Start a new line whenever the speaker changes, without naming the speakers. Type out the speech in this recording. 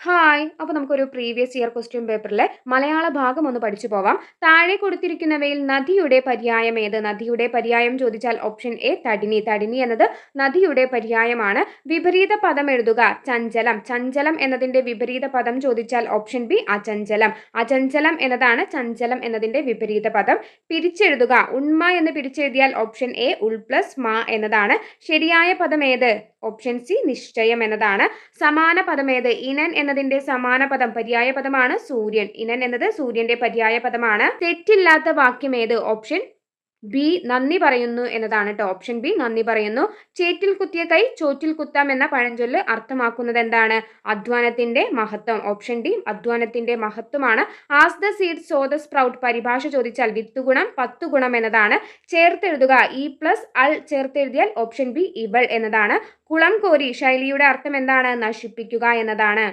Hi! അപ്പോൾ നമുക്കൊരു previous year question പേപ്പറിലെ മലയാള ഭാഗം ഒന്ന് പഠിച്ചു പോവാം. താഴെ കൊടുത്തിരിക്കുന്നവയിൽ നദിയുടെ പര്യായം ഏത്? നദിയുടെ പര്യായം ചോദിച്ചാൽ ഓപ്ഷൻ എ തടിനി. തടിനി എന്നത് നദിയുടെ പര്യായമാണ്. വിപരീത പദം എഴുതുക. ചഞ്ചലം. ചഞ്ചലം എന്നതിന്റെ വിപരീത പദം ചോദിച്ചാൽ ഓപ്ഷൻ ബി അചഞ്ചലം. അചഞ്ചലം എന്നതാണ് ചഞ്ചലം എന്നതിന്റെ വിപരീത പദം. പിരിച്ചെഴുതുക. ഉണ്മ എന്ന് പിരിച്ചെഴുതിയാൽ ഓപ്ഷൻ എ ഉൾ പ്ലസ് മ എന്നതാണ്. ശരിയായ പദം ഏത്? ഓപ്ഷൻ സി നിശ്ചയം എന്നതാണ്. സമാന പദം ഏത്? ഇനൻ എന്നതിന്റെ സമാന പദം പര്യായ പദമാണ് സൂര്യൻ. ഇനൻ എന്നത് സൂര്യന്റെ പര്യായ പദമാണ്. തെറ്റില്ലാത്ത വാക്യം ഏത്? ഓപ്ഷൻ ബി നന്ദി പറയുന്നു എന്നതാണ് കേട്ടോ. ഓപ്ഷൻ ബി നന്ദി പറയുന്നു. ചേറ്റിൽ കുത്തിയ കൈ ചോറ്റിൽ കുത്താം എന്ന പഴഞ്ചൊല്ല് അർത്ഥമാക്കുന്നത് എന്താണ്? അധ്വാനത്തിന്റെ മഹത്വം. ഓപ്ഷൻ ഡി അധ്വാനത്തിന്റെ മഹത്വമാണ്. As the seed so the sprout പരിഭാഷ ചോദിച്ചാൽ വിത്തുഗുണം 10 ഗുണം എന്നതാണ്. ചേർത്തെഴുതുക. ഇ പ്ലസ് അൾ ചേർത്തെഴുതിയാൽ ഓപ്ഷൻ ബി ഇവൾ എന്നതാണ്. കുളം കോരി ശൈലിയുടെ അർത്ഥം എന്താണ്? നശിപ്പിക്കുക എന്നതാണ്.